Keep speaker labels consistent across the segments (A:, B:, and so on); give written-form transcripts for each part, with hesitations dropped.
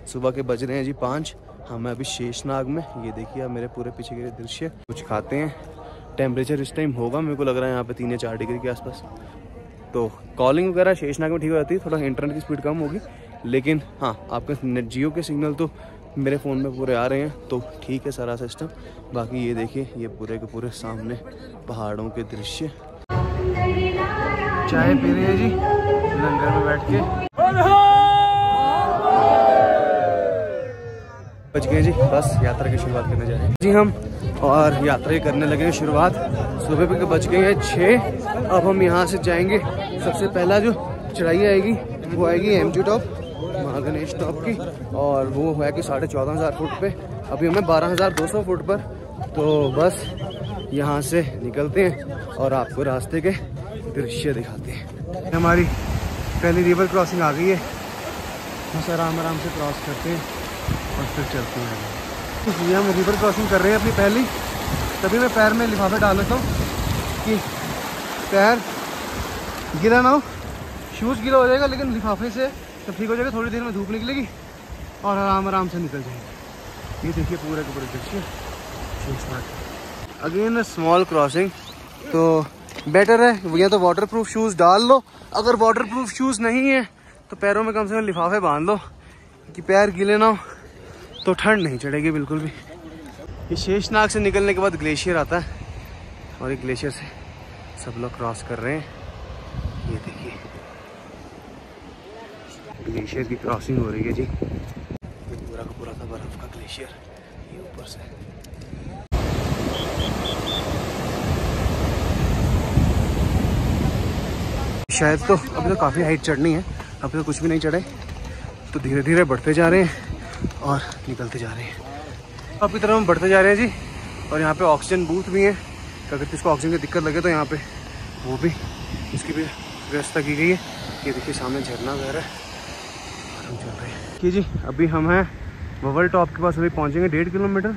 A: सुबह के बज रहे हैं जी 5। हम अभी शेषनाग में, ये देखिए आप मेरे पूरे पीछे के दृश्य। कुछ खाते हैं। टेम्परेचर इस टाइम होगा मेरे को लग रहा है यहाँ पे 3 या 4 डिग्री के आसपास। तो कॉलिंग वगैरह शेषनाग में ठीक हो जाती है, थोड़ा इंटरनेट की स्पीड कम होगी, लेकिन हाँ आपका नेट जियो के सिग्नल तो मेरे फ़ोन में पूरे आ रहे हैं, तो ठीक है सारा सिस्टम। बाकी ये देखिए ये पूरे के पूरे सामने पहाड़ों के दृश्य। चाय पी रहे हैं जी लंगर में बैठ के। बच गए जी, बस यात्रा की शुरुआत करने जा रहे हैं जी हम, और यात्रा करने लगे शुरुआत। सुबह के बज गए हैं 6। अब हम यहाँ से जाएंगे। सबसे पहला जो चढ़ाई आएगी वो आएगी एमजी टॉप, महागणेश टॉप की, और वो है कि 14,500 फुट पे। अभी हमें 12,200 फुट पर। तो बस यहाँ से निकलते हैं और आपको रास्ते के दृश्य दिखाते हैं। हमारी पहली रिवर क्रॉसिंग आ गई है, बस आराम आराम से क्रॉस करते हैं और फिर चलते हैं। ये हम रिवर क्रॉसिंग कर रहे हैं अपनी पहली। तभी मैं पैर में लिफाफे डाल लेता हूँ कि पैर गिला ना हो। शूज़ गीला हो जाएगा लेकिन लिफाफे से तो ठीक हो जाएगा। थोड़ी देर में धूप निकलेगी और आराम आराम से निकल जाएगी। ये देखिए पूरे के पूरे दृश्य। अगेन स्मॉल क्रॉसिंग, तो बेटर है या तो वाटरप्रूफ शूज़ डाल लो। अगर वाटरप्रूफ शूज़ नहीं है तो पैरों में कम से कम लिफाफे बांध लो कि पैर गीले ना हो, तो ठंड नहीं चढ़ेगी बिल्कुल भी। ये शेषनाग से निकलने के बाद ग्लेशियर आता है और ये ग्लेशियर से सब लोग क्रॉस कर रहे हैं। ये देखिए ग्लेशियर की क्रॉसिंग हो रही है जी। ये पूरा का पूरा था बर्फ का ग्लेशियर, ये ऊपर से। शायद तो अभी तो काफ़ी हाइट चढ़नी है, अभी तो कुछ भी नहीं चढ़े, तो धीरे धीरे बढ़ते जा रहे हैं और निकलते जा रहे हैं। अब की तरफ हम बढ़ते जा रहे हैं जी। और यहाँ पे ऑक्सीजन बूथ भी है, अगर किसको ऑक्सीजन की दिक्कत लगे तो यहाँ पे वो भी, इसकी भी व्यवस्था की गई है। ये देखिए सामने झरना बह रहा है और हम चल रहे हैं कि जी। अभी हम हैं ववल टॉप के पास, अभी पहुँचेंगे 1.5 किलोमीटर।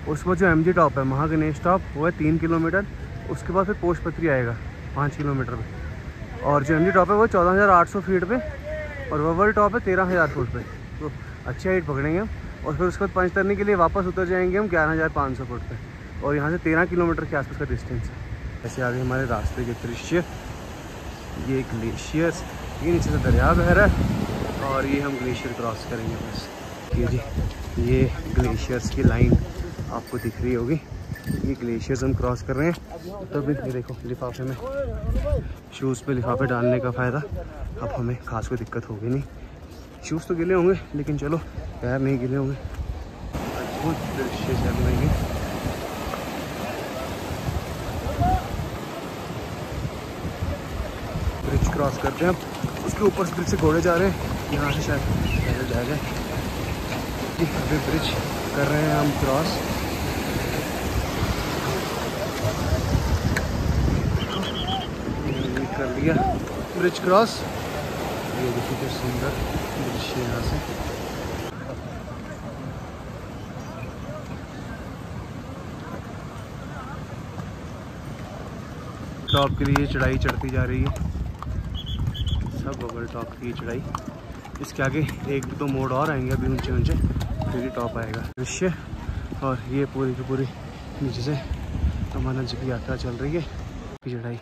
A: उसके बाद जो एमजी टॉप है, महागणेश टॉप, वो है 3 किलोमीटर। उसके बाद फिर पोषपत्री आएगा 5 किलोमीटर पे। और जो एमजी टॉप है वो 14,800 फीट पे, और ववल टॉप है 13,000 फुट पे। तो अच्छी हाइट पकड़ेंगे हम। और फिर उसके बाद पंचतरनी के लिए वापस उतर जाएंगे हम 11,500 फुट पे, और यहाँ से 13 किलोमीटर के आसपास का डिस्टेंस है। ऐसे आगे हमारे रास्ते के दृश्य। ये ग्लेशियर, ये नीचे से दरिया बह रहा है और ये हम ग्लेशियर क्रॉस करेंगे बस। ये जी ये ग्लेशियर्स की लाइन आपको दिख रही होगी। ये ग्लेशियर्स हम क्रॉस कर रहे हैं। तब ये देखो लिफाफे में, शूज़ पे लिफाफे डालने का फ़ायदा। अब हमें खास कोई दिक्कत होगी नहीं। शूज़ तो गिले होंगे लेकिन चलो पैर नहीं गिले होंगे। अद्भुत दृश्य चल रही है। ब्रिज क्रॉस करते हैं अब। उसके ऊपर से ब्रिज से घोड़े जा रहे हैं, यहाँ से शायद पैदल जाया जाए। अभी ब्रिज कर रहे हैं हम क्रॉस। कर लिया ब्रिज क्रॉस। ये देखिए क्या सुंदर दृश्य यहाँ से। टॉप के लिए चढ़ाई चढ़ती जा रही है, सब ववल टॉप की चढ़ाई। इसके आगे 1-2 मोड़ और आएंगे अभी ऊंचे ऊंचे, फिर ही टॉप आएगा दृश्य। और ये पूरी की पूरी नीचे से अमरनाथ जी की यात्रा चल रही है, चढ़ाई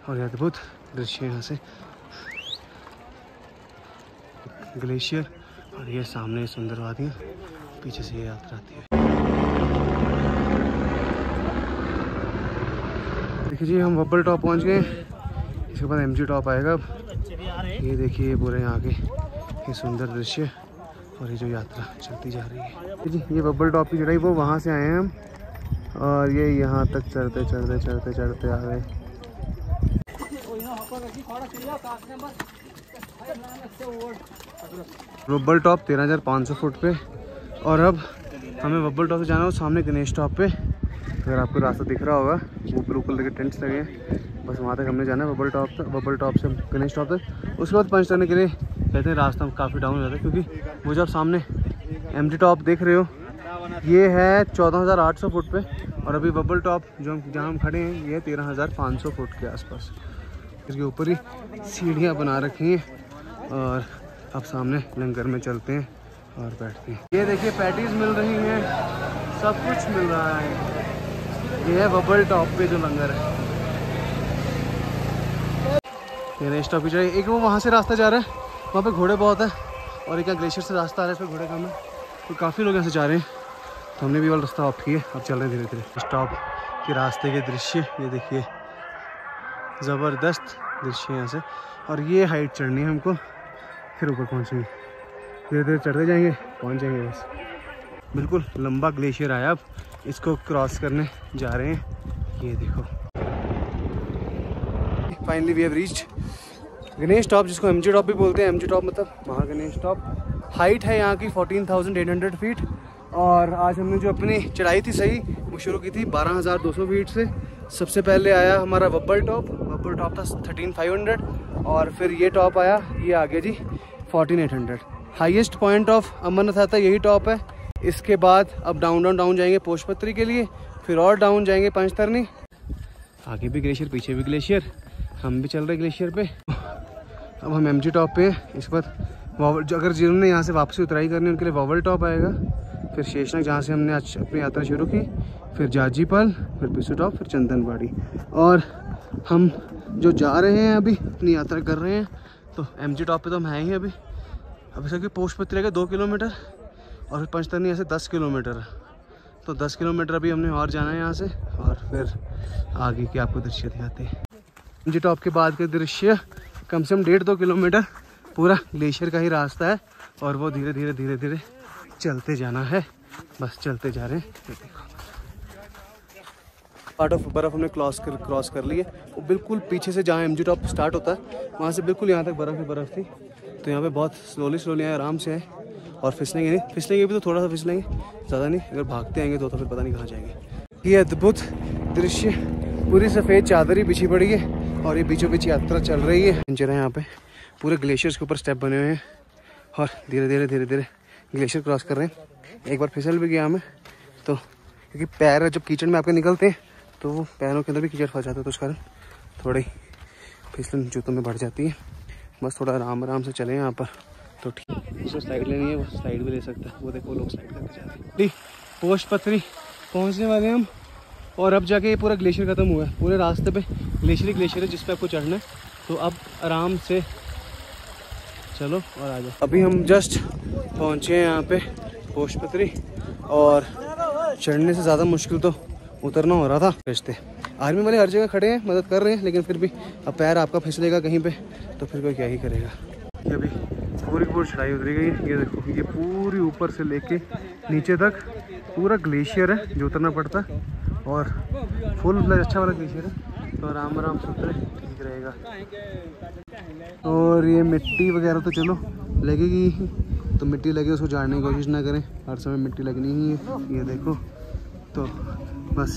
A: और अद्भुत दृश्य यहाँ से। ग्लेशियर और ये सामने सुंदर वादियाँ, पीछे से ये यात्रा आती है। देखिए जी हम ववल टॉप पहुँच गए। इसके बाद एमजी टॉप आएगा अब। ये देखिए पूरे यहाँ के ये सुंदर दृश्य और ये जो यात्रा चलती जा रही है जी। ये ववल टॉप की चढ़ाई वो वहाँ से आए हैं हम, और ये यहाँ तक चढ़ते चढ़ते चढ़ते चढ़ते आ गए। ववल टॉप 13,500 फुट पे। और अब हमें ववल टॉप से जाना हो सामने गणेश टॉप पे। अगर आपको रास्ता दिख रहा होगा, वो ब्लू कलर के टेंट्स लगे हैं, बस वहाँ तक हमने जाना है ववल टॉप तक। ववल टॉप से गणेश टॉप तक। उसके बाद पंच करने के लिए कहते हैं रास्ता काफ़ी डाउन हो जाता है, क्योंकि वो जो आप सामने एमजी टॉप देख रहे हो ये है 14,800 फुट पे, और अभी ववल टॉप जो जहाँ हम खड़े हैं ये है 13,500 फुट के आसपास। इसके ऊपर ही सीढ़ियाँ बना रखी हैं। और अब सामने लंगर में चलते हैं और बैठते हैं। ये देखिए पैटीज मिल रही हैं, सब कुछ मिल रहा है। ये है बबल टॉप पे जो लंगर है। ये स्टॉप पे चढ़े, एक वो वहाँ से रास्ता जा रहा है, वहाँ पे घोड़े बहुत है, और एक ग्लेशियर से रास्ता आ रहा है, इस पर घोड़े कम है, तो काफ़ी लोग यहाँ से जा रहे हैं। तो हमने भी वाला रास्ता ऑफ किया, अब चल रहे हैं धीरे धीरे। स्टॉप के रास्ते के दृश्य ये देखिए, ज़बरदस्त दृश्य यहाँ से। और ये हाइट चढ़नी है हमको, फिर ऊपर पहुँचेंगे, धीरे धीरे चढ़ते जाएंगे, पहुँच जाएंगे बस। बिल्कुल लंबा ग्लेशियर आया, अब इसको क्रॉस करने जा रहे हैं। ये देखो, finally we have reached Ganesh top, जिसको एमजी टॉप भी बोलते हैं। एमजी टॉप मतलब महागणेश टॉप। हाइट है यहाँ की 14,800 फीट। और आज हमने जो अपनी चढ़ाई थी सही, वो शुरू की थी 12,200 फीट से। सबसे पहले आया हमारा बब्बल टॉप। बब्बल टॉप था 13,500, और फिर ये टॉप आया, ये आ गया जी 14,800। हाईएस्ट पॉइंट ऑफ अमरनाथ आता यही टॉप है। इसके बाद अब डाउन जाएंगे पोशपत्री के लिए, फिर और डाउन जाएंगे पंचतरनी। आगे भी ग्लेशियर, पीछे भी ग्लेशियर, हम भी चल रहे ग्लेशियर पे। अब हम एमजी टॉप पे हैं। इस पर अगर जिन्होंने यहाँ से वापसी उतराई करनी है उनके लिए वॉवल टॉप आएगा, फिर शेषनाग जहाँ से हमने आज अपनी यात्रा शुरू की, फिर जाजीपाल, फिर पिसू टॉप, फिर चंदनबाड़ी। और हम जो जा रहे हैं अभी अपनी यात्रा कर रहे हैं, तो एमजी टॉप पे तो हम हैं ही अभी। इसका कि पोशपत्री का 2 किलोमीटर, और फिर पंचतरनी यहाँ से 10 किलोमीटर। तो 10 किलोमीटर अभी हमने और जाना है यहाँ से, और फिर आगे के आपको दृश्य दिखाते हैं। एमजी टॉप के बाद के दृश्य कम से कम 1.5-2 किलोमीटर पूरा ग्लेशियर का ही रास्ता है, और वो धीरे धीरे चलते जाना है, बस चलते जा रहे हैं। पार्ट ऑफ बर्फ़ हमने क्रॉस कर ली है। वो बिल्कुल पीछे से जहाँ एमजी टॉप स्टार्ट होता है, वहाँ से बिल्कुल यहाँ तक बर्फ़ ही बर्फ़ थी। तो यहाँ पे बहुत स्लोली आए, आराम से आए, और फिसलेंगे नहीं। फिसलेंगे भी तो थोड़ा सा फिसलेंगे, ज़्यादा नहीं। अगर भागते आएंगे तो फिर पता नहीं कहाँ जाएंगे। ये अद्भुत दृश्य, पूरी सफ़ेद चादर ही बिछी पड़ी है, और ये बीचों बीच यात्रा चल रही है। इंजर है यहाँ पे, पूरे ग्लेशियर्स के ऊपर स्टेप बने हुए हैं, और धीरे धीरे ग्लेशियर क्रॉस कर रहे हैं। एक बार फिसल भी गया हमें, तो क्योंकि पैर जब कीचड़ में आपके निकलते हैं तो वो पैरों के अंदर भी कीचड़ फंस जाता है, तो उस कारण थोड़ी फिसलन जूतों में बढ़ जाती है। बस थोड़ा आराम से चले यहाँ पर, तो ठीक। उसको स्लाइड लेनी है, वो स्लाइड भी ले सकता है। वो देखो लोग स्लाइड करके जा रहे हैं। पोशपत्री पहुँचने वाले हैं हम, और अब जाके ये पूरा ग्लेशियर ख़त्म हुआ है। पूरे रास्ते पे ग्लेशियर है जिस पे आपको चढ़ना है। तो अब आराम से चलो और आ जाओ। अभी हम जस्ट पहुँचे हैं यहाँ पे पोशपत्री, और चढ़ने से ज़्यादा मुश्किल तो उतरना हो रहा था। रिश्ते आर्मी वाले हर जगह खड़े हैं, मदद कर रहे हैं, लेकिन फिर भी अब पैर आपका फिसलेगा कहीं पे तो फिर कोई क्या ही करेगा। ये अभी पूरी चढ़ाई उतरी गई है। ये देखो, ये पूरी ऊपर से लेके नीचे तक पूरा ग्लेशियर है जो उतरना पड़ता है, और फुल अच्छा वाला ग्लेशियर है, तो आराम से उतरे ठीक रहेगा। और ये मिट्टी वगैरह तो चलो लगेगी, तो मिट्टी लगे उसको झाड़ने की कोशिश ना करें, हर समय मिट्टी लगनी ही है। ये देखो, तो बस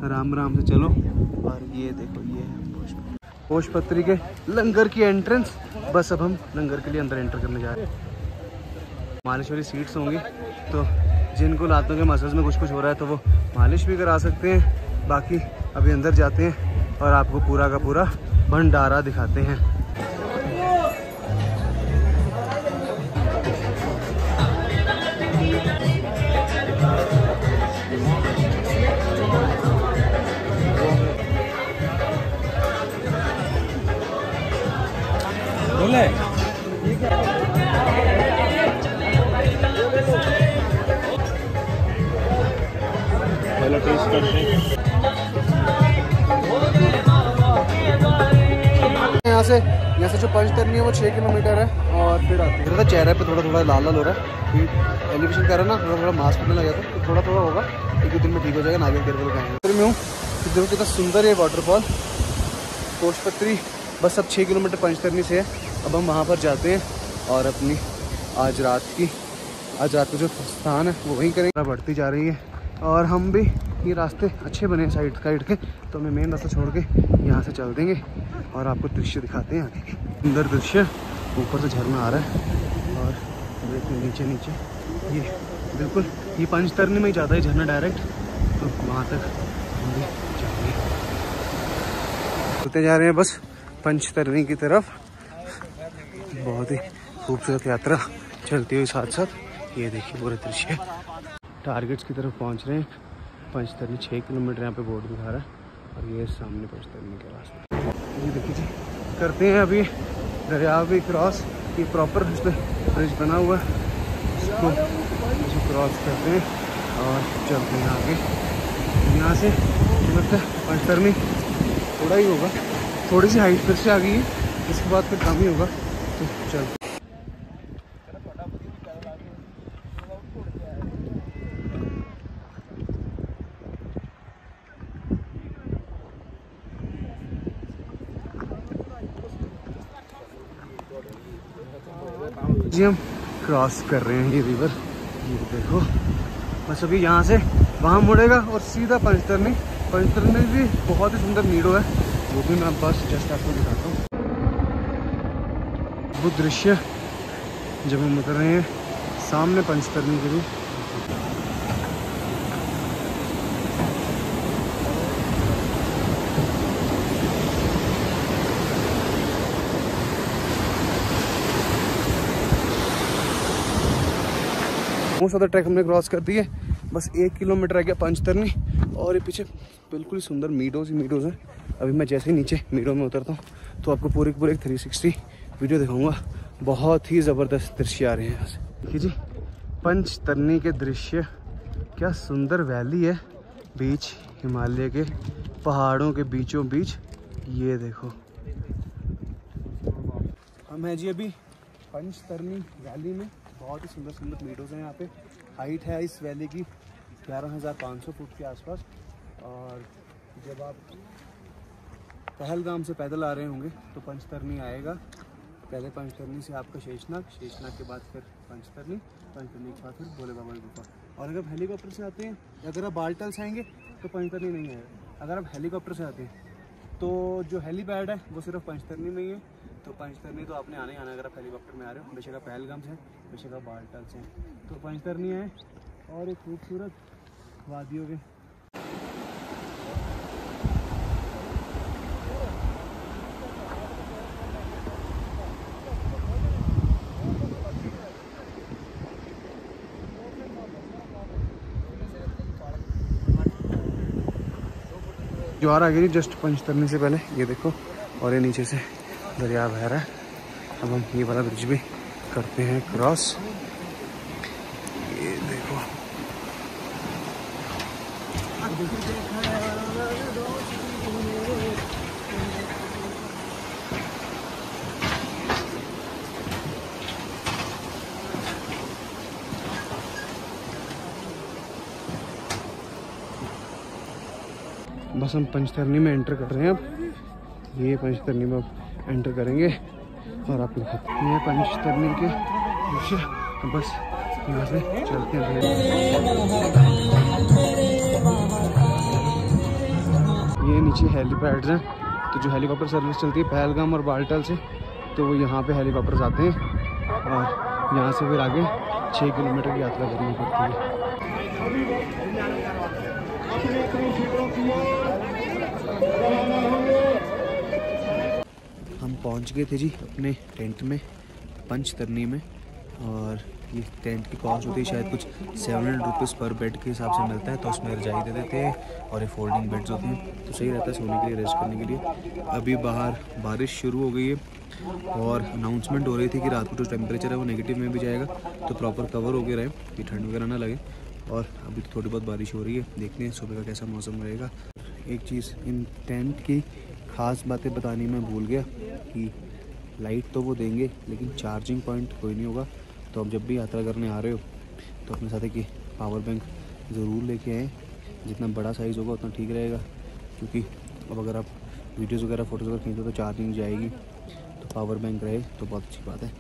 A: आराम से चलो। और ये देखो, ये है पोशपत्री के लंगर की एंट्रेंस। बस अब हम लंगर के लिए अंदर एंटर करने जा रहे हैं। मालिश वाली सीट्स होंगी, तो जिनको लातों के मसल्स में कुछ हो रहा है तो वो मालिश भी करा सकते हैं। बाकी अभी अंदर जाते हैं और आपको पूरा का पूरा भंडारा दिखाते हैं। बोले पहले टेस्ट करते हैं। यहाँ से जो पंचतरनी है वो 6 किलोमीटर है, और फिर मेरा चेहरे पे थोड़ा लाल हो रहा है। एलिवेशन कर रहा है ना, थोड़ा मास्क पहनने लगा था, तो थोड़ा होगा, एक दिन में ठीक हो जाएगा। नारियल तेल का है में हूँ। देखो कितना सुंदर है वाटरफॉल पोशपत्री। बस अब 6 किलोमीटर पंचतरनी से है। अब हम वहाँ पर जाते हैं और अपनी आज रात का जो स्थान है वो वहीं करेंगे। बढ़ती जा रही है, और हम भी ये रास्ते अच्छे बने हैं साइड के, तो हमें मेन रास्ता छोड़ के यहाँ से चल देंगे और आपको दृश्य दिखाते हैं आगे के। सुंदर दृश्य, ऊपर से झरना आ रहा है, और देखिए नीचे ये बिल्कुल ये पंचतरनी में ही जाता है झरना डायरेक्ट, तो वहाँ तक हम भी जाएंगे। चलते जा रहे हैं बस पंचतरनी की तरफ। बहुत ही खूबसूरत यात्रा चलती हुई साथ साथ ये देखिए पूरा दृश्य। टारगेट्स की तरफ पहुंच रहे हैं। पंचतरनी 6 किलोमीटर यहाँ पे बोर्ड दिखा रहा है और ये सामने पंचतरनी के रास्ते। ये देखिए जी, करते हैं अभी दरिया भी क्रॉस। ये प्रॉपर इस पर ब्रिज बना हुआ है, इसको क्रॉस करते हैं और चलते हैं आगे। यहाँ से लगता है पंचतरनी थोड़ा ही होगा, थोड़ी सी हाइट फिर से आ गई है, इसके बाद फिर कम ही होगा। तो चल जी, हम क्रॉस कर रहे हैं ये रिवर। ये देखो, बस अभी यहाँ से वहाँ मुड़ेगा और सीधा पंचतरनी। पंचतरनी भी बहुत ही सुंदर मीडो है, वो भी मैं बस जस्ट आपको दिखाता हूँ। वो दृश्य जब हम उतर रहे हैं सामने पंचतरनी के भी। मोस्ट ऑफ द ट्रैक हमने क्रॉस कर दी है, बस 1 किलोमीटर आ गया पंचतरनी। और ये पीछे बिल्कुल सुंदर मीडोज हैं। अभी मैं जैसे ही नीचे मीडो में उतरता हूँ तो आपको पूरे 360 वीडियो दिखाऊंगा। बहुत ही ज़बरदस्त दृश्य आ रहे हैं यहाँ से। देखिए जी, पंचतरनी के दृश्य, क्या सुंदर वैली है, बीच हिमालय के पहाड़ों के बीचों बीच। ये देखो, हम हैं जी अभी पंचतरनी वैली में। बहुत ही सुंदर सुंदर मीडोज हैं यहाँ पे। हाइट है इस वैली की 11,500 फुट के आसपास। और जब आप पहलगाम से पैदल आ रहे होंगे तो पंचतरनी आएगा। पहले पंचतरनी से आपका शेषनाग, शेषनाग के बाद फिर पंचतरनी, पंचतरनी के बाद फिर भोले बाबा की गुफा। और अगर आप हेलीकॉप्टर से आते हैं, अगर आप बालटाल से आएंगे तो पंचतरनी नहीं आएगा। अगर आप हेलीकॉप्टर से आते हैं तो जो हेलीपैड है वो सिर्फ पंचतरनी में ही है। तो पंचतरनी तो आपने आना ही आना अगर आप हेलीकॉप्टर में आ रहे हो, बेशक आप पहलगाम से, बेशक आप बालटाल से। तो पंचतरनी है और एक खूबसूरत वादियों के। ज्वार आ गई जस्ट पंचतरनी से पहले, ये देखो। और ये नीचे से दरिया बह रहा है। अब हम ये वाला ब्रिज भी करते हैं क्रॉस। ये देखो, बस हम पंचतरनी में एंटर कर रहे हैं अब। ये पंचतरनी में अब एंटर करेंगे और आपको दिखाते हैं ये पंचतरनी के दृश्य। बस यहाँ से चलते हैं। ये नीचे हेलीपैड्स हैं, तो जो हेलीकॉप्टर सर्विस चलती है पहलगाम और बालटाल से, तो वो यहाँ पे हेलीकॉप्टर्स आते हैं और यहाँ से फिर आगे 6 किलोमीटर की यात्रा करनी पड़ती है। हम पहुंच गए थे जी अपने टेंट में पंचतरनी में। और ये टेंट की कॉस्ट होती है शायद कुछ 700 रुपीज़ पर बेड के हिसाब से मिलता है। तो उसमें रजाई दे देते हैं और ये फोल्डिंग बेड्स होते हैं, तो सही रहता है सोने के लिए, रेस्ट करने के लिए। अभी बाहर बारिश शुरू हो गई है और अनाउंसमेंट हो रही थी कि रात को जो टेम्परेचर है वो नेगेटिव में भी जाएगा, तो प्रॉपर कवर हो गया रहे कि ठंड वगैरह ना लगे। और अभी तो थोड़ी बहुत बारिश हो रही है, देखते हैं सुबह का कैसा मौसम रहेगा। एक चीज़ इन टेंट की ख़ास बातें बतानी मैं भूल गया कि लाइट तो वो देंगे लेकिन चार्जिंग पॉइंट कोई नहीं होगा। तो आप जब भी यात्रा करने आ रहे हो तो अपने साथ कि पावर बैंक ज़रूर लेके आएँ। जितना बड़ा साइज़ होगा उतना ठीक रहेगा, क्योंकि अब अगर आप वीडियोज़ वगैरह फ़ोटोज़ वगैरह खींचो तो चार्जिंग जाएगी, तो पावर बैंक रहे तो बहुत अच्छी बात है।